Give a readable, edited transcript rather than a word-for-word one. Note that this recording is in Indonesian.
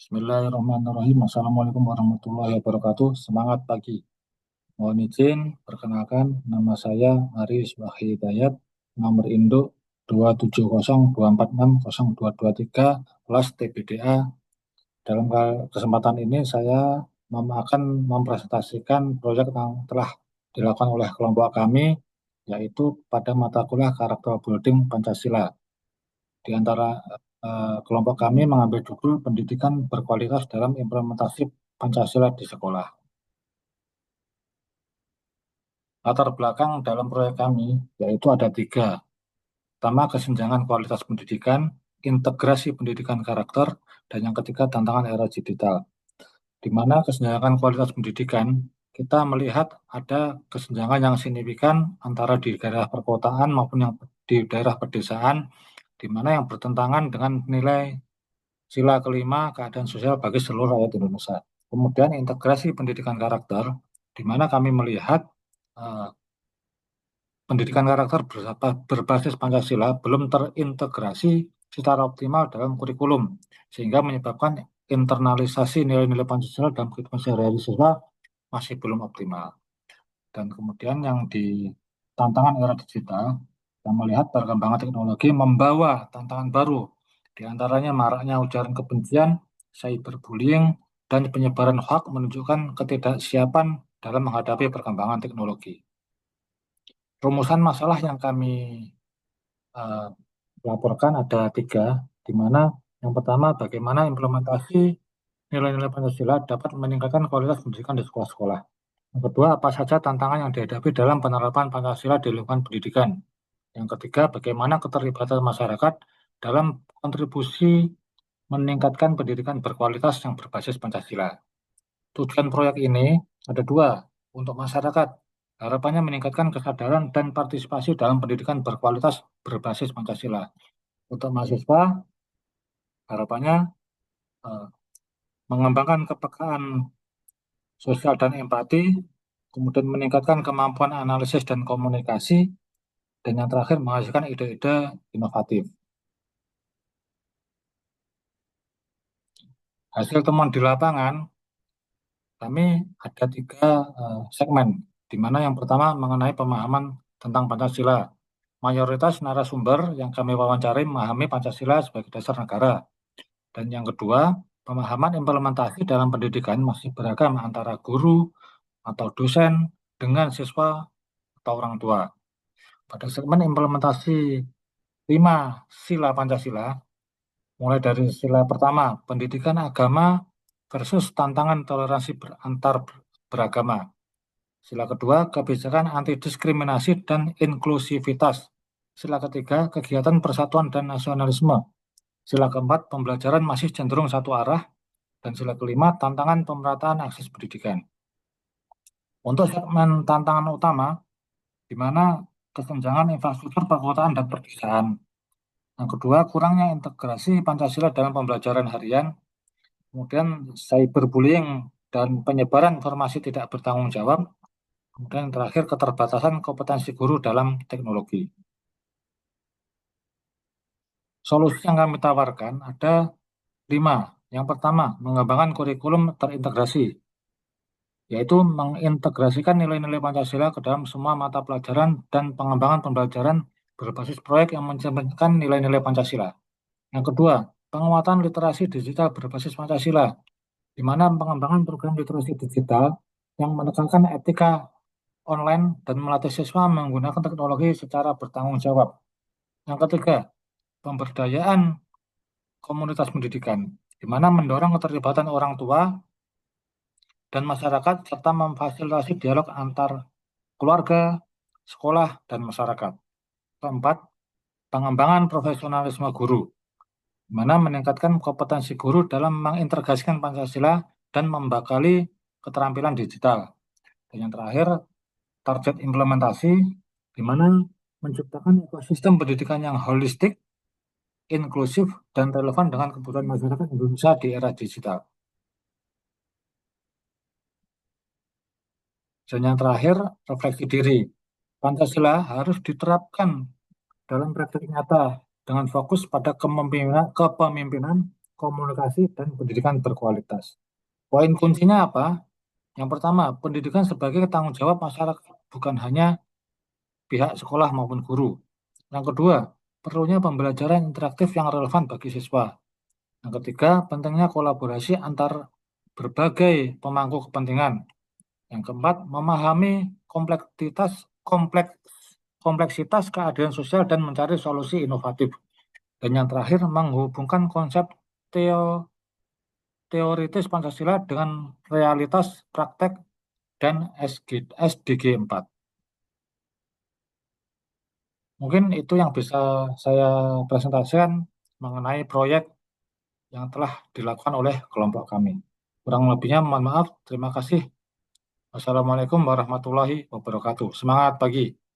Bismillahirrahmanirrahim. Assalamualaikum warahmatullahi wabarakatuh. Semangat pagi. Mohon izin, perkenalkan nama saya Aris Wahyu Hidayat, nomor induk 27024602223 kelas TBDA. Dalam kesempatan ini saya akan mempresentasikan proyek yang telah dilakukan oleh kelompok kami, yaitu pada mata kuliah Karakter Building Pancasila. Di antara kelompok kami mengambil judul pendidikan berkualitas dalam implementasi Pancasila di sekolah. Latar belakang dalam proyek kami yaitu ada tiga. Pertama, kesenjangan kualitas pendidikan, integrasi pendidikan karakter, dan yang ketiga, tantangan era digital. Di mana kesenjangan kualitas pendidikan, kita melihat ada kesenjangan yang signifikan antara di daerah perkotaan maupun yang di daerah pedesaan, di mana yang bertentangan dengan nilai sila kelima keadaan sosial bagi seluruh rakyat Indonesia. Kemudian integrasi pendidikan karakter, di mana kami melihat uh, pendidikan karakter berbasis Pancasila belum terintegrasi secara optimal dalam kurikulum, sehingga menyebabkan internalisasi nilai-nilai Pancasila dalam kehidupan sehari-hari siswa masih belum optimal. Dan kemudian yang di tantangan era digital, kita melihat perkembangan teknologi membawa tantangan baru, di antaranya maraknya ujaran kebencian, cyberbullying, dan penyebaran hoax menunjukkan ketidaksiapan dalam menghadapi perkembangan teknologi. Rumusan masalah yang kami uh, laporkan ada tiga, di mana yang pertama bagaimana implementasi nilai-nilai Pancasila dapat meningkatkan kualitas pendidikan di sekolah-sekolah. Yang kedua, apa saja tantangan yang dihadapi dalam penerapan Pancasila di lingkungan pendidikan. Yang ketiga, bagaimana keterlibatan masyarakat dalam kontribusi meningkatkan pendidikan berkualitas yang berbasis Pancasila. Tujuan proyek ini ada dua, untuk masyarakat. Harapannya meningkatkan kesadaran dan partisipasi dalam pendidikan berkualitas berbasis Pancasila. Untuk mahasiswa, harapannya eh, mengembangkan kepekaan sosial dan empati, kemudian meningkatkan kemampuan analisis dan komunikasi, dan yang terakhir menghasilkan ide-ide inovatif. Hasil temuan di lapangan, kami ada tiga segmen, di mana yang pertama mengenai pemahaman tentang Pancasila. Mayoritas narasumber yang kami wawancari memahami Pancasila sebagai dasar negara. Dan yang kedua, pemahaman implementasi dalam pendidikan masih beragam antara guru atau dosen dengan siswa atau orang tua. Pada segmen implementasi 5 sila Pancasila, mulai dari sila pertama, pendidikan agama versus tantangan toleransi antar beragama. Sila kedua, kebijakan anti diskriminasi dan inklusivitas. Sila ketiga, kegiatan persatuan dan nasionalisme. Sila keempat, pembelajaran masih cenderung satu arah. Dan sila kelima, tantangan pemerataan akses pendidikan. Untuk segmen tantangan utama, di mana kesenjangan infrastruktur perkotaan dan pedesaan. Yang kedua, kurangnya integrasi Pancasila dalam pembelajaran harian. Kemudian cyberbullying dan penyebaran informasi tidak bertanggung jawab. Kemudian yang terakhir, keterbatasan kompetensi guru dalam teknologi. Solusi yang kami tawarkan ada 5. Yang pertama, mengembangkan kurikulum terintegrasi, yaitu mengintegrasikan nilai-nilai Pancasila ke dalam semua mata pelajaran dan pengembangan pembelajaran berbasis proyek yang mencerminkan nilai-nilai Pancasila. Yang kedua, penguatan literasi digital berbasis Pancasila, di mana pengembangan program literasi digital yang menekankan etika online dan melatih siswa menggunakan teknologi secara bertanggung jawab. Yang ketiga, pemberdayaan komunitas pendidikan, di mana mendorong keterlibatan orang tua dan masyarakat serta memfasilitasi dialog antar keluarga, sekolah, dan masyarakat. Keempat, pengembangan profesionalisme guru, di mana meningkatkan kompetensi guru dalam mengintegrasikan Pancasila dan membekali keterampilan digital. Dan yang terakhir, target implementasi, di mana menciptakan ekosistem pendidikan yang holistik, inklusif, dan relevan dengan kebutuhan masyarakat Indonesia di era digital. Dan yang terakhir, refleksi diri. Pancasila harus diterapkan dalam praktik nyata dengan fokus pada kepemimpinan komunikasi, dan pendidikan berkualitas. Poin kuncinya apa? Yang pertama, pendidikan sebagai tanggung jawab masyarakat, bukan hanya pihak sekolah maupun guru. Yang kedua, perlunya pembelajaran interaktif yang relevan bagi siswa. Yang ketiga, pentingnya kolaborasi antar berbagai pemangku kepentingan. Yang keempat, memahami kompleksitas kompleks kompleksitas keadilan sosial dan mencari solusi inovatif. Dan yang terakhir, menghubungkan konsep teo teoritis Pancasila dengan realitas praktek dan SDG 4. Mungkin itu yang bisa saya presentasikan mengenai proyek yang telah dilakukan oleh kelompok kami. Kurang lebihnya mohon maaf. Terima kasih. Wassalamualaikum warahmatullahi wabarakatuh. Semangat pagi.